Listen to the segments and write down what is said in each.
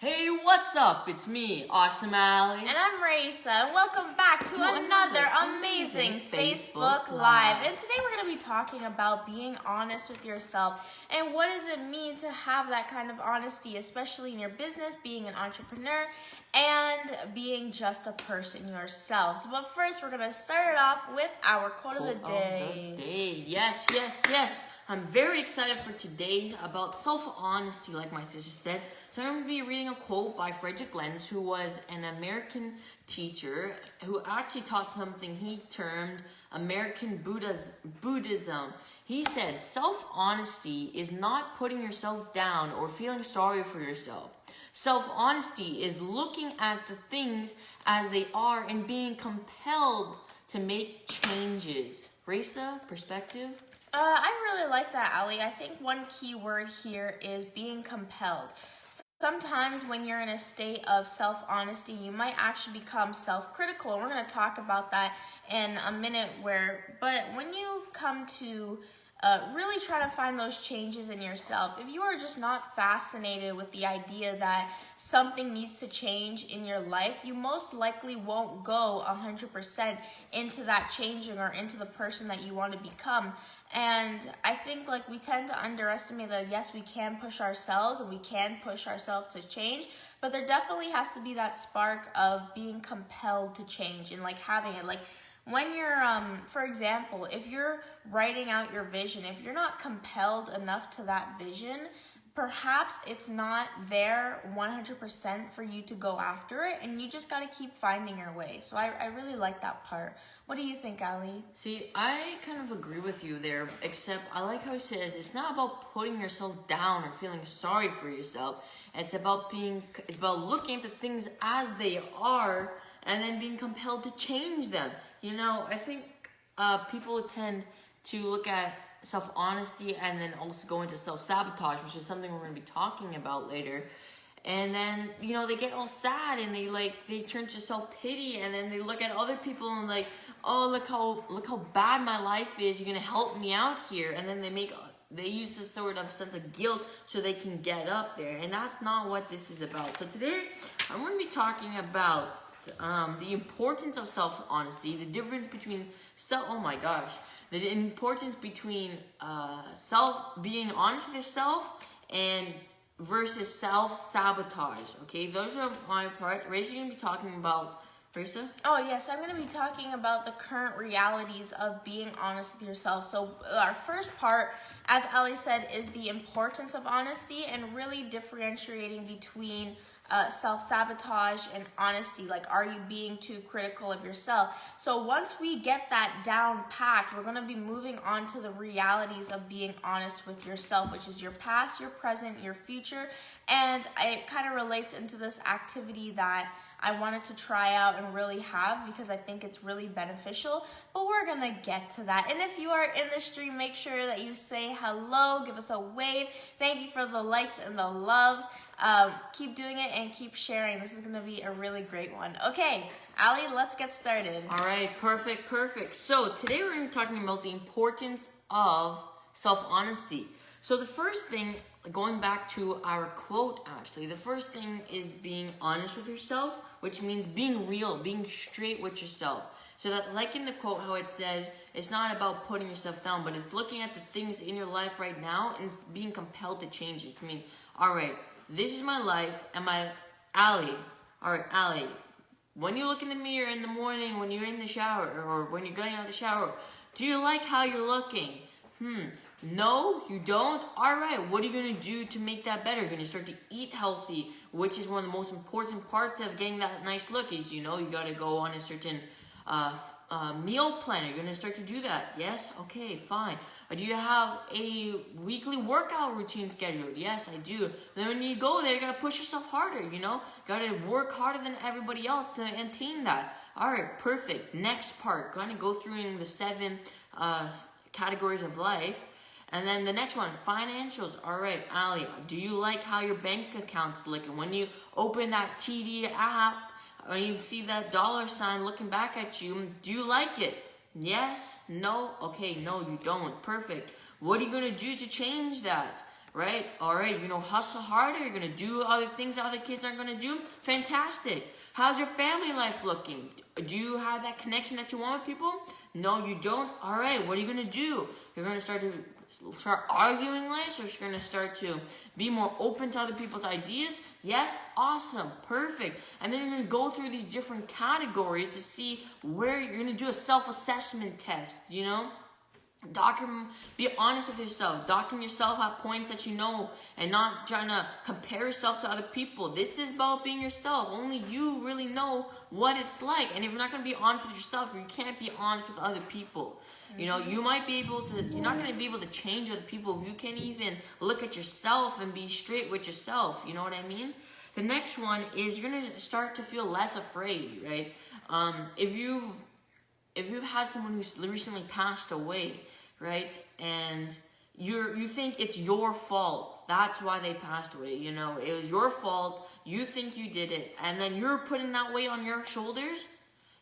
Hey, what's up? It's me, Awesome Ally. And I'm Raisa, and welcome back to another amazing Facebook Live. And today we're going to be talking about being honest with yourself and what does it mean to have that kind of honesty, especially in your business, being an entrepreneur, and being just a person yourself. But first, we're going to start it off with our quote of the day. Yes. I'm very excited for today about self-honesty, like my sister said. So I'm going to be reading a quote by Frederick Lenz, who was an American teacher who actually taught something he termed American Buddhism. He said, self-honesty is not putting yourself down or feeling sorry for yourself. Self-honesty is looking at the things as they are and being compelled to make changes. Raisa, perspective? I really like that, Ali. I think one key word here is being compelled. Sometimes when you're in a state of self-honesty, you might actually become self-critical. And we're going to talk about that in a minute. But when you come to really try to find those changes in yourself, if you are just not fascinated with the idea that something needs to change in your life, you most likely won't go 100% into that changing or into the person that you want to become. And I think we tend to underestimate that yes, we can push ourselves and we can push ourselves to change, but there definitely has to be that spark of being compelled to change and having it. When you're, for example, if you're writing out your vision, if you're not compelled enough to that vision, perhaps it's not there 100% for you to go after it, and you just got to keep finding your way. So I really like that part. What do you think, Ali? See, I kind of agree with you there, except I like how he says it's not about putting yourself down or feeling sorry for yourself. It's about looking at the things as they are and then being compelled to change them. You know, I think people tend to look at self-honesty and then also go into self-sabotage, which is something we're going to be talking about later. And then, they get all sad and they turn to self-pity, and then they look at other people and oh, look how bad my life is. You're going to help me out here. And then they use this sort of sense of guilt so they can get up there. And that's not what this is about. So today, I'm going to be talking about the importance of self-honesty, the difference between the importance between being honest with yourself and versus self-sabotage. Okay, those are my parts. Rachel's going to be talking about. Raisa? Oh, yes, I'm going to be talking about the current realities of being honest with yourself. So our first part, as Ali said, is the importance of honesty and really differentiating between self-sabotage and honesty. Are you being too critical of yourself? So once we get that down packed, we're going to be moving on to the realities of being honest with yourself, which is your past, your present, your future. And it kind of relates into this activity that I wanted to try out and really have because I think it's really beneficial, but we're gonna get to that. And if you are in the stream, make sure that you say hello, give us a wave. Thank you for the likes and the loves. Keep doing it and keep sharing. This is gonna be a really great one. Okay, Ali, let's get started. All right, perfect. So today we're gonna be talking about the importance of self-honesty. So the first thing, going back to our quote actually, the first thing is being honest with yourself, which means being real, being straight with yourself. So that, like in the quote, how it said, it's not about putting yourself down, but it's looking at the things in your life right now and being compelled to change it. I mean, all right, this is my life, and Ali, when you look in the mirror in the morning, when you're in the shower, or when you're going out of the shower, do you like how you're looking? No, you don't? Alright, what are you going to do to make that better? You're going to start to eat healthy, which is one of the most important parts of getting that nice look is, you got to go on a certain meal plan. You're going to start to do that. Yes? Okay, fine. Do you have a weekly workout routine scheduled? Yes, I do. Then when you go there, you got to push yourself harder, Got to work harder than everybody else to attain that. Alright, perfect. Next part, going to go through in the 7 categories of life. And then the next one, financials. All right, Ali, do you like how your bank account's looking? When you open that TD app, and you see that dollar sign looking back at you, do you like it? Yes? No? Okay, no, you don't. Perfect. What are you going to do to change that? right? All right, hustle harder. You're going to do other things that other kids aren't going to do. Fantastic. How's your family life looking? Do you have that connection that you want with people? No, you don't? All right, what are you going to do? You're going to start arguing less, or you're going to start to be more open to other people's ideas? Yes? Awesome. Perfect. And then you're going to go through these different categories to see where you're going to do a self-assessment test, Be honest with yourself. Document yourself at points that you know and not trying to compare yourself to other people. This is about being yourself. Only you really know what it's like. And if you're not going to be honest with yourself, you can't be honest with other people. You're not going to be able to change other people if you can't even look at yourself and be straight with yourself. You know what I mean? The next one is you're going to start to feel less afraid, right? If you've had someone who's recently passed away, right, and you think it's your fault, that's why they passed away, it was your fault, you think you did it, and then you're putting that weight on your shoulders,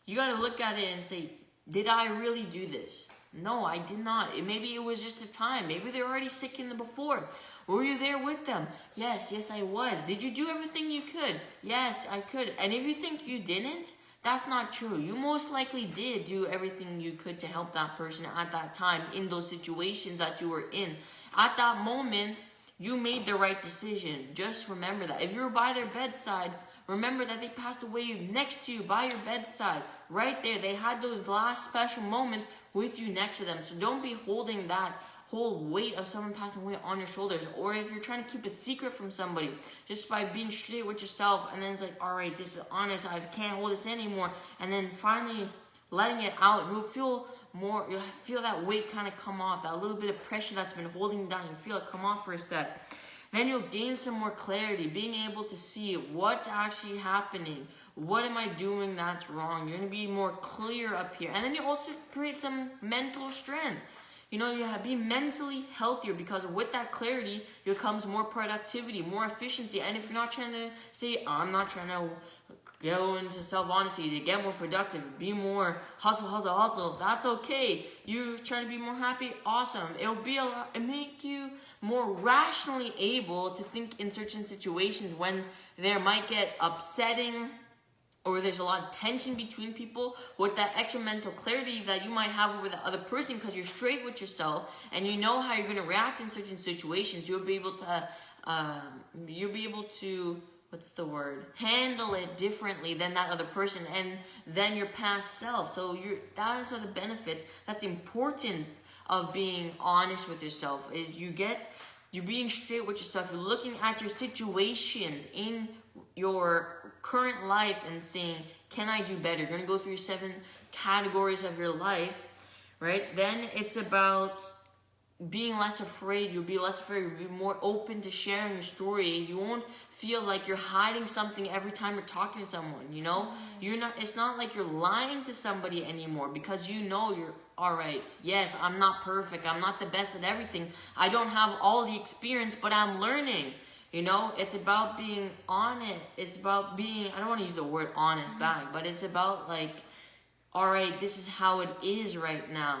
you got to look at it and say, did I really do this? No, I did not. Maybe it was just a time. Maybe they were already sick in the before. Were you there with them? Yes, I was. Did you do everything you could? Yes, I could. And if you think you didn't, that's not true. You most likely did do everything you could to help that person at that time in those situations that you were in. At that moment, you made the right decision. Just remember that. If you were by their bedside, remember that they passed away next to you, by your bedside. Right there. They had those last special moments with you next to them. So don't be holding that whole weight of someone passing away on your shoulders. Or if you're trying to keep a secret from somebody, just by being straight with yourself, and then it's like, all right, this is honest, I can't hold this anymore, and then finally letting it out, you'll feel that weight kind of come off, that little bit of pressure that's been holding down, you feel it come off for a sec. Then you'll gain some more clarity, being able to see what's actually happening. What am I doing that's wrong? You're going to be more clear up here. And then you also create some mental strength. You be mentally healthier, because with that clarity comes more productivity, more efficiency. And if you're not trying to say, I'm not trying to go into self-honesty to get more productive, be more hustle, that's okay. You're trying to be more happy, awesome. It'll make you more rationally able to think in certain situations when there might get upsetting, or there's a lot of tension between people. With that extra mental clarity that you might have with the other person, because you're straight with yourself and you know how you're going to react in certain situations, you'll be able to handle it differently than that other person and than your past self. So those are the benefits. That's important of being honest with yourself, is you're being straight with yourself. You're looking at your situations in your current life and saying, can I do better? You're going to go through 7 categories of your life, right? Then it's about being less afraid. You'll be less afraid. You'll be more open to sharing your story. You won't feel like you're hiding something every time you're talking to someone, It's not like you're lying to somebody anymore, because you're all right. Yes, I'm not perfect. I'm not the best at everything. I don't have all the experience, but I'm learning. It's about being honest. It's about being, I don't want to use the word honest back, but it's about like, all right, this is how it is right now.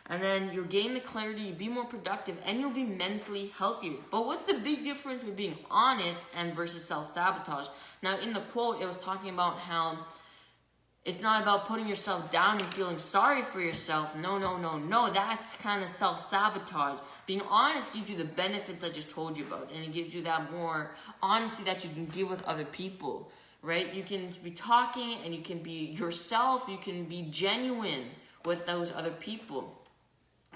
And then you'll gain the clarity, you'll be more productive, and you'll be mentally healthier. But what's the big difference with being honest and versus self-sabotage? Now, in the quote, it was talking about how it's not about putting yourself down and feeling sorry for yourself. No. That's kind of self-sabotage. Being honest gives you the benefits I just told you about, and it gives you that more honesty that you can give with other people, right? You can be talking and you can be yourself. You can be genuine with those other people,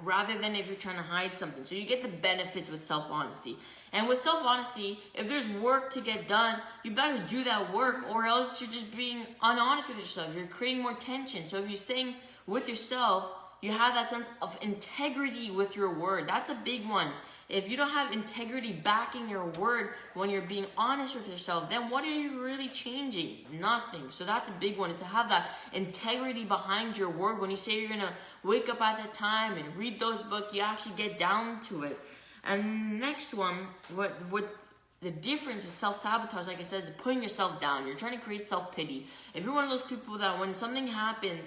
rather than if you're trying to hide something. So you get the benefits with self-honesty. And with self-honesty, if there's work to get done, you better do that work, or else you're just being unhonest with yourself. You're creating more tension. So if you're staying with yourself, you have that sense of integrity with your word. That's a big one. If you don't have integrity backing your word when you're being honest with yourself, then what are you really changing? Nothing. So that's a big one, is to have that integrity behind your word. When you say you're going to wake up at that time and read those books, you actually get down to it. And next one, what the difference with self-sabotage, like I said, is putting yourself down. You're trying to create self-pity. If you're one of those people that when something happens,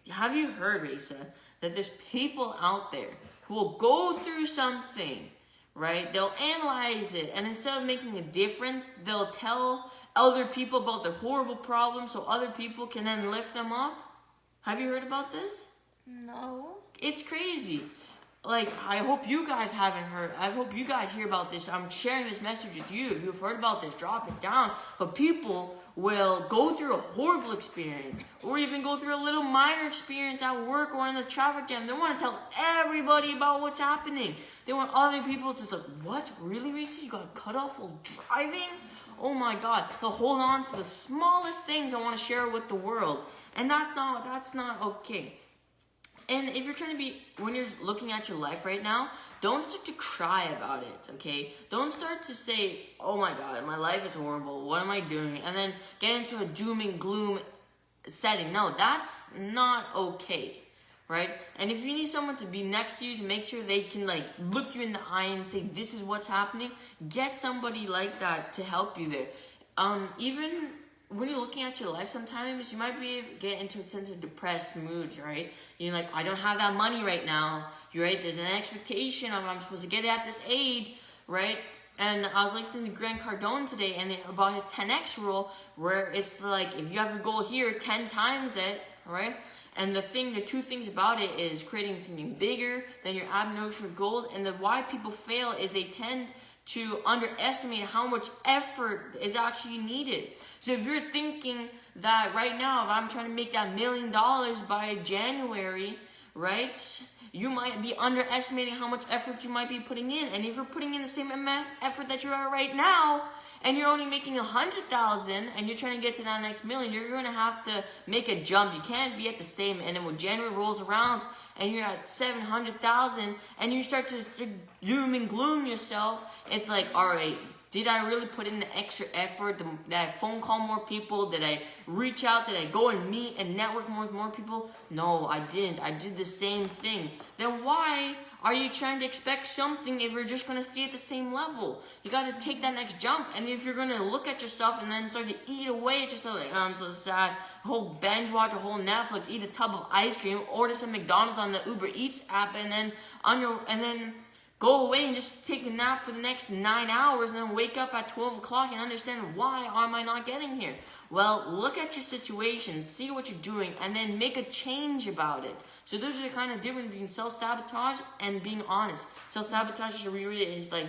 have you heard, Raisa, that there's people out there who will go through something, right? They'll analyze it, and instead of making a difference, they'll tell other people about their horrible problems so other people can then lift them up. Have you heard about this? No. It's crazy. Like, I hope you guys haven't heard. I hope you guys hear about this. I'm sharing this message with you. If you've heard about this, drop it down. But people will go through a horrible experience or even go through a little minor experience at work or in the traffic jam. They want to tell everybody about what's happening. They want other people to say, what? Really, Reese? You got cut off while driving? Oh my God. They'll hold on to the smallest things I want to share with the world. And that's not okay. And if you're trying to be, when you're looking at your life right now, don't start to cry about it, okay? Don't start to say, oh my God, my life is horrible. What am I doing? And then get into a doom and gloom setting. No, that's not okay, right? And if you need someone to be next to you to make sure they can like look you in the eye and say, this is what's happening, get somebody like that to help you there. Even when you're looking at your life, sometimes you might get into a sense of depressed moods, right? You're like, I don't have that money right now. You're right. There's an expectation of I'm supposed to get it at this age, right? And I was listening to Grant Cardone today and about his 10x rule, where it's like if you have a goal here, 10 times it, right? And the two things about it is creating something bigger than your abnormal goals. And why people fail is they tend to underestimate how much effort is actually needed. So if you're thinking that right now, if I'm trying to make that $1 million by January, right, you might be underestimating how much effort you might be putting in. And if you're putting in the same amount of effort that you are right now, and you're only making 100,000, and you're trying to get to that next million, you're going to have to make a jump. You can't be at the same. And then when January rolls around, and you're at 700,000, and you start to doom and gloom yourself, it's like, all right, did I really put in the extra effort? Did I phone call more people? Did I reach out? Did I go and meet and network with more people? No, I didn't. I did the same thing. Then why are you trying to expect something if you're just going to stay at the same level? You got to take that next jump. And if you're going to look at yourself and then start to eat away at yourself, like, oh, I'm so sad, a whole binge watch, a whole Netflix, eat a tub of ice cream, order some McDonald's on the Uber Eats app, and then go away and just take a nap for the next 9 hours and then wake up at 12 o'clock and understand, why am I not getting here? Well, look at your situation, see what you're doing, and then make a change about it. So those are the kind of difference between self-sabotage and being honest. Self-sabotage is like,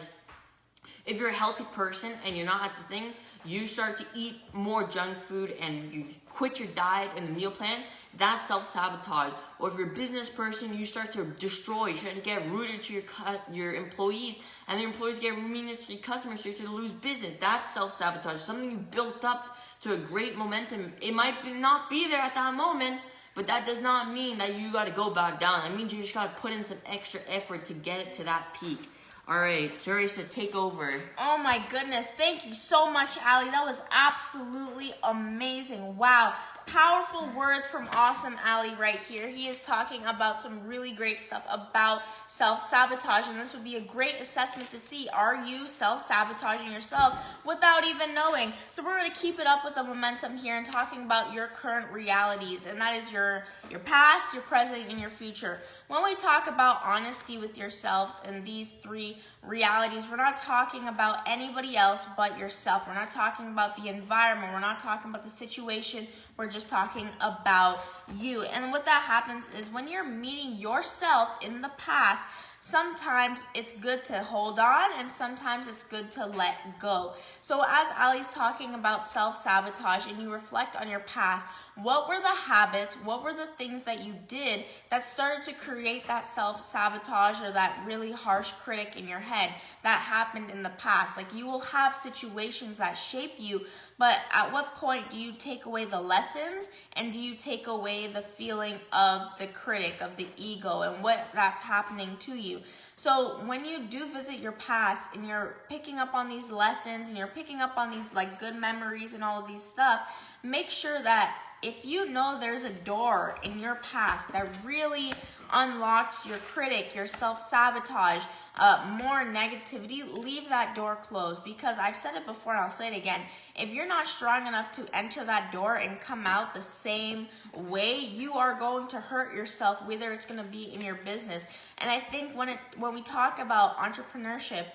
if you're a healthy person and you're not at the thing, you start to eat more junk food and you quit your diet and the meal plan, that's self-sabotage. Or if you're a business person, you start to destroy, you start to get rooted to your employees, and the employees get rooted to your customers, so you start to lose business. That's self-sabotage. Something you built up to a great momentum. It might not be there at that moment, but that does not mean that you got to go back down. That means you just got to put in some extra effort to get it to that peak. All right, Teresa, take over. Oh my goodness, thank you so much, Ali. That was absolutely amazing. Wow, powerful words from awesome Ali right here. He is talking about some really great stuff about self-sabotage, and this would be a great assessment to see. Are you self-sabotaging yourself without even knowing? So we're going to keep it up with the momentum here and talking about your current realities, and that is your past, your present, and your future. When we talk about honesty with yourselves and these three realities, we're not talking about anybody else but yourself. We're not talking about the environment. We're not talking about the situation. We're just talking about you. And what that happens is when you're meeting yourself in the past, sometimes it's good to hold on and sometimes it's good to let go. So as Ali's talking about self-sabotage and you reflect on your past, what were the habits, what were the things that you did that started to create that self-sabotage or that really harsh critic in your head that happened in the past? Like, you will have situations that shape you, but at what point do you take away the lessons and do you take away the feeling of the critic, of the ego, and what that's happening to you? So when you do visit your past and you're picking up on these lessons and you're picking up on these like good memories and all of these stuff, make sure that if you know there's a door in your past that really unlocks your critic, your self-sabotage, more negativity, leave that door closed. Because I've said it before and I'll say it again, if you're not strong enough to enter that door and come out the same way, you are going to hurt yourself, whether it's going to be in your business. And I think when we talk about entrepreneurship,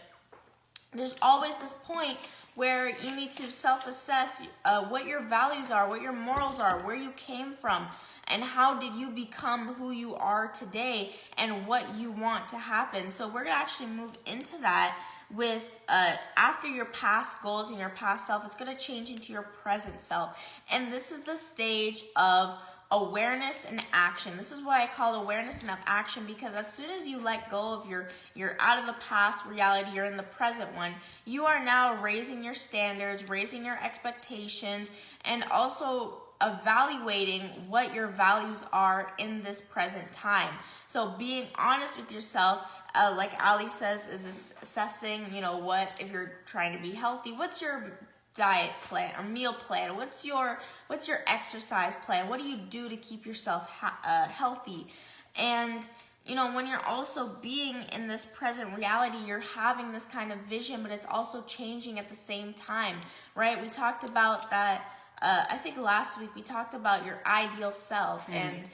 there's always this point where you need to self-assess what your values are, what your morals are, where you came from, and how did you become who you are today, and what you want to happen. So we're gonna actually move into that with after your past goals and your past self, it's gonna change into your present self. And this is the stage of awareness and action. This is why I call awareness and action, because as soon as you let go of you're out of the past reality, you're in the present one, you are now raising your standards, raising your expectations, and also evaluating what your values are in this present time. So being honest with yourself, like Ali says, is assessing, what, if you're trying to be healthy, what's your diet plan or meal plan? What's your exercise plan? What do you do to keep yourself healthy? And when you're also being in this present reality, you're having this kind of vision, but it's also changing at the same time, right? We talked about that. I think last week we talked about your ideal self, and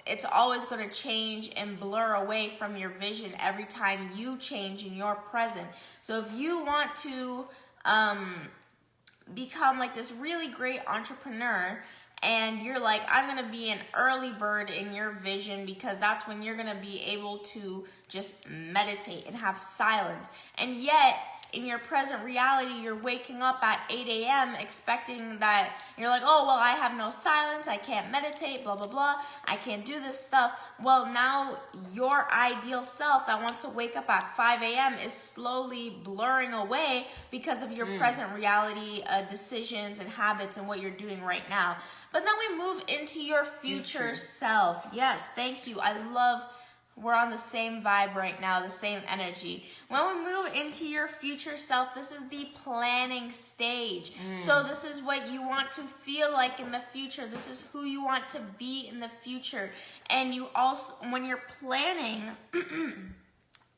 it's always going to change and blur away from your vision every time you change in your present. So if you want to become like this really great entrepreneur, and you're like, I'm going to be an early bird in your vision, because that's when you're going to be able to just meditate and have silence. And yet, in your present reality, you're waking up at 8 a.m. expecting that you're like, oh, well, I have no silence, I can't meditate, blah, blah, blah, I can't do this stuff. Well, now your ideal self that wants to wake up at 5 a.m. is slowly blurring away because of your present reality, decisions and habits and what you're doing right now. But then we move into your future self. Yes, thank you. We're on the same vibe right now, the same energy. When we move into your future self, this is the planning stage. So this is what you want to feel like in the future. This is who you want to be in the future. And you also, when you're planning,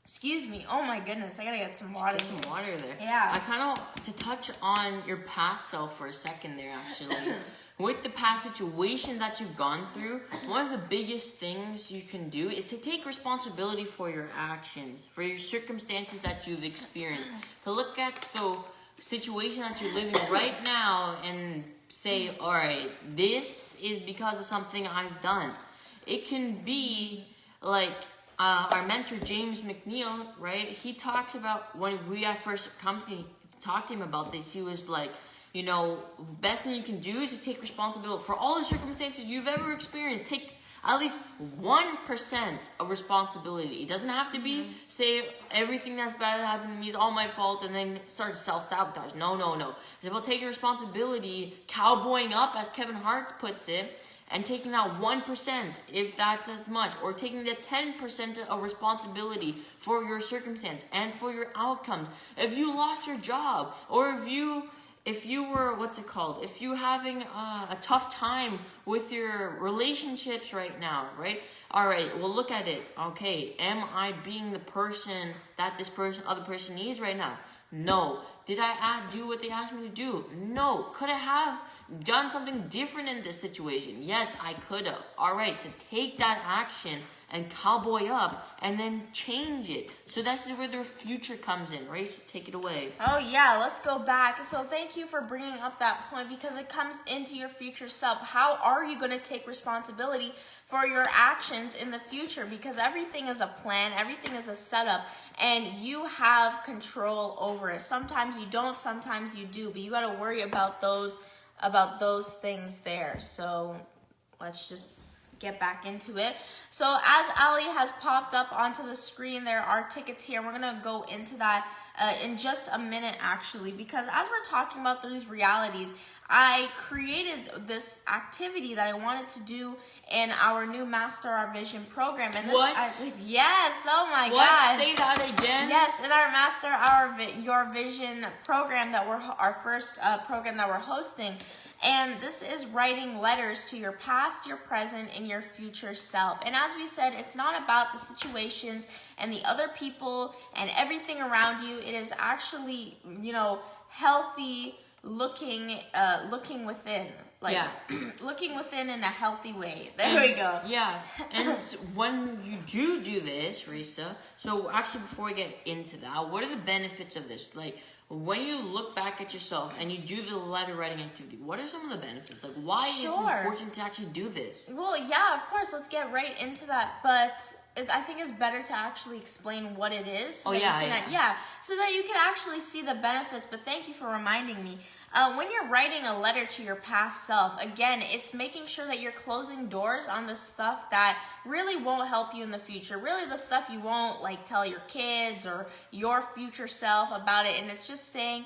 excuse me, oh my goodness, I gotta get some water. Get some water there. Yeah. I kind of, to touch on your past self for a second there, actually. With the past situation that you've gone through, one of the biggest things you can do is to take responsibility for your actions, for your circumstances that you've experienced. To look at the situation that you're living right now and say, all right, this is because of something I've done. It can be like our mentor, James McNeil, right? He talks about, when we at first talked to him about this, he was like, best thing you can do is to take responsibility for all the circumstances you've ever experienced. Take at least 1% of responsibility. It doesn't have to be, say, everything that's bad that happened to me is all my fault and then start self-sabotage. No. It's about taking responsibility, cowboying up, as Kevin Hart puts it, and taking that 1%, if that's as much, or taking the 10% of responsibility for your circumstance and for your outcomes. If you lost your job, or if you were, if you're having a tough time with your relationships right now, right? All right, well, look at it. Okay, am I being the person that other person needs right now? No. Did I do what they asked me to do? No. Could I have done something different in this situation? Yes, I could have. All right, to take that action and cowboy up and then change it. So that's where their future comes in, right? So take it away. Oh yeah, let's go back. So thank you for bringing up that point, because it comes into your future self. How are you going to take responsibility for your actions in the future? Because everything is a plan, everything is a setup, and you have control over it. Sometimes you don't, sometimes you do, but you got to worry about those things there. So let's just get back into it. So as Ali has popped up onto the screen, there are tickets here. We're gonna go into that in just a minute, actually, because as we're talking about these realities, I created this activity that I wanted to do in our new Master Our Vision program. And this, What? Yes, oh my What? God. Say that again. Yes, in our Master Your Vision program that our first program that we're hosting. And this is writing letters to your past, your present, and your future self. And as we said, it's not about the situations and the other people and everything around you. It is actually, healthy looking within. Looking within in a healthy way. There we go. Yeah, and when you do this, Risa, so actually before we get into that, what are the benefits of this? Like, when you look back at yourself and you do the letter writing activity, what are some of the benefits? Like, why is it important to actually do this? Well, yeah, of course. Let's get right into that. But I think it's better to actually explain what it is. So so that you can actually see the benefits. But thank you for reminding me. When you're writing a letter to your past self, again, it's making sure that you're closing doors on the stuff that really won't help you in the future. Really, the stuff you won't tell your kids or your future self about it. And it's just saying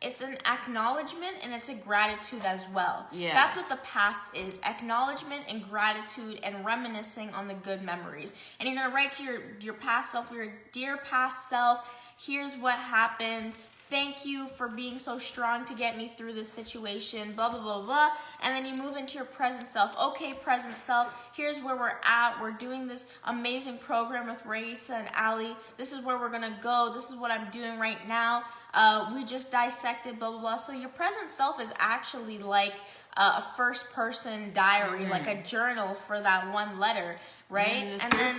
it's an acknowledgement and it's a gratitude as well. Yeah. That's what the past is. Acknowledgement and gratitude and reminiscing on the good memories. And you're going to write to your past self, your dear past self, here's what happened. Thank you for being so strong to get me through this situation, blah, blah, blah, blah. And then you move into your present self. Okay, present self, here's where we're at. We're doing this amazing program with Raisa and Ali. This is where we're going to go. This is what I'm doing right now. We just dissected, blah, blah, blah. So your present self is actually like a first person diary, like a journal for that one letter, right? And then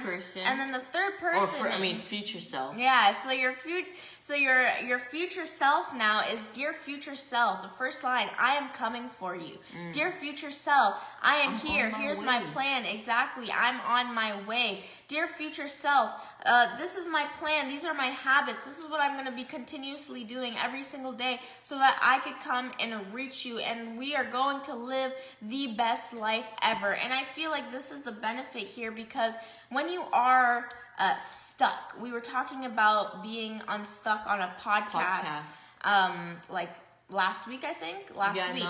the third person. Future self. Yeah, so your future self now is, dear future self, the first line, I am coming for you. Dear future self, I am here. Here's my plan. Exactly. I'm on my way. Dear future self, this is my plan. These are my habits. This is what I'm going to be continuously doing every single day so that I could come and reach you. And we are going to live the best life ever. And I feel like this is the benefit here, because when you are stuck, we were talking about being unstuck on a podcast. Like last week, I think. Last week.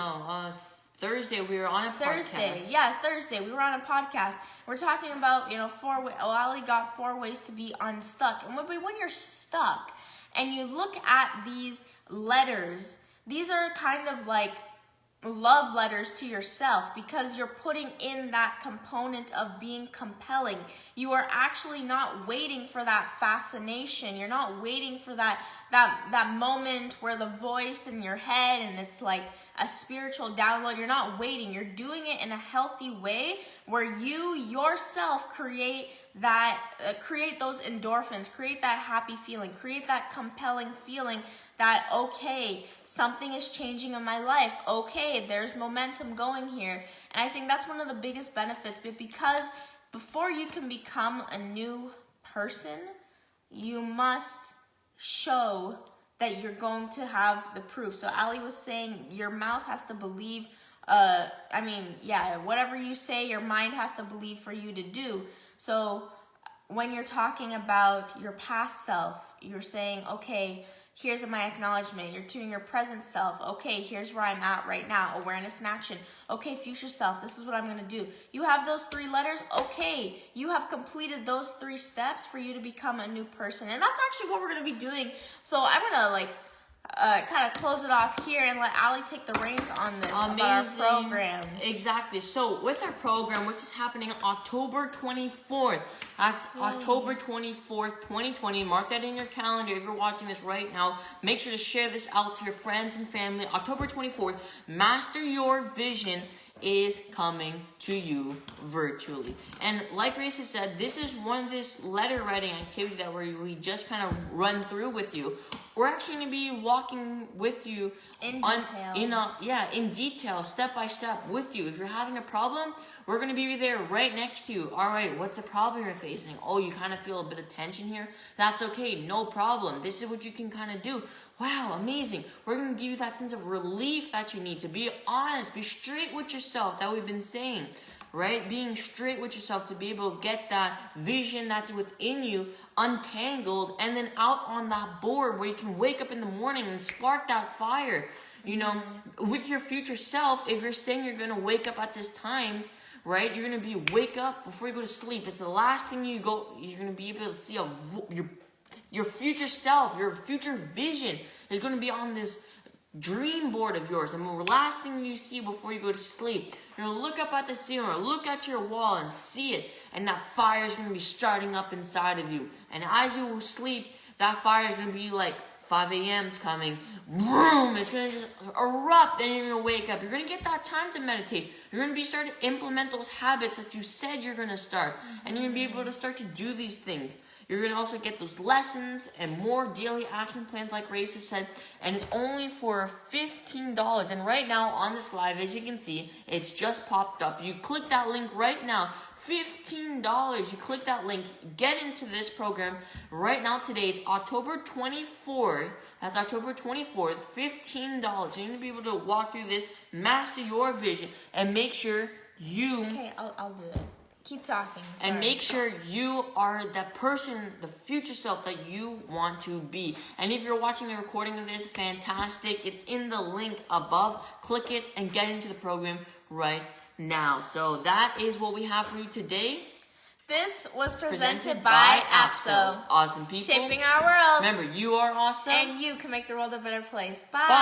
Thursday we were on a podcast. Thursday we were on a podcast. We're talking about Ali got 4 ways to be unstuck. And when you're stuck and you look at these letters, these are kind of like love letters to yourself, because you're putting in that component of being compelling. You are actually not waiting for that fascination. You're not waiting for that moment where the voice in your head and it's like a spiritual download. You're not waiting. You're doing it in a healthy way where you yourself create those endorphins, create that happy feeling, create that compelling feeling that, okay, something is changing in my life. Okay, there's momentum going here. And I think that's one of the biggest benefits, because before you can become a new person, you must show that you're going to have the proof. So Ali was saying your mouth has to believe, whatever you say, your mind has to believe for you to do. So when you're talking about your past self, you're saying, okay, here's my acknowledgement. You're doing your present self. Okay, here's where I'm at right now. Awareness and action. Okay, future self, this is what I'm going to do. You have those 3 letters. Okay, you have completed those 3 steps for you to become a new person. And that's actually what we're going to be doing. So I'm going to kind of close it off here and let Ali take the reins on this. Amazing. About our program. Exactly. So with our program, which is happening October 24th, that's October 24th, 2020. Mark that in your calendar if you're watching this right now. Make sure to share this out to your friends and family. October 24th, Master Your Vision is coming to you virtually. And like Raisa said, this is one of this letter writing activity that we just kind of run through with you. We're actually going to be walking with you in detail, step by step with you. If you're having a problem, we're going to be there right next to you. All right, what's the problem you're facing? Oh, you kind of feel a bit of tension here? That's okay, no problem. This is what you can kind of do. Wow, amazing. We're going to give you that sense of relief that you need to be honest, be straight with yourself that we've been saying. right? Being straight with yourself to be able to get that vision that's within you untangled and then out on that board where you can wake up in the morning and spark that fire. You know, with your future self, if you're saying you're going to wake up at this time, right? You're going to be wake up before you go to sleep. It's the last thing you're going to be able to see your future self, your future vision is going to be on this dream board of yours. And the last thing you see before you go to sleep, you're going to look up at the ceiling or look at your wall and see it. And that fire is going to be starting up inside of you. And as you sleep, that fire is going to be like 5 a.m.'s coming. Boom! It's going to just erupt and you're going to wake up. You're going to get that time to meditate. You're going to be starting to implement those habits that you said you're going to start. And you're going to be able to start to do these things. You're going to also get those lessons and more daily action plans like Race has said. And it's only for $15. And right now on this live, as you can see, it's just popped up. You click that link right now. $15. You click that link. Get into this program right now today. It's October 24th. That's October 24th. $15. You're going to be able to walk through this, master your vision, and make sure you... Okay, I'll do it. Keep talking. Sorry. And make sure you are that person, the future self that you want to be. And if you're watching the recording of this, fantastic. It's in the link above. Click it and get into the program right now. So that is what we have for you today. This was presented by APSO. Awesome people. Shaping our world. Remember, you are awesome. And you can make the world a better place. Bye. Bye.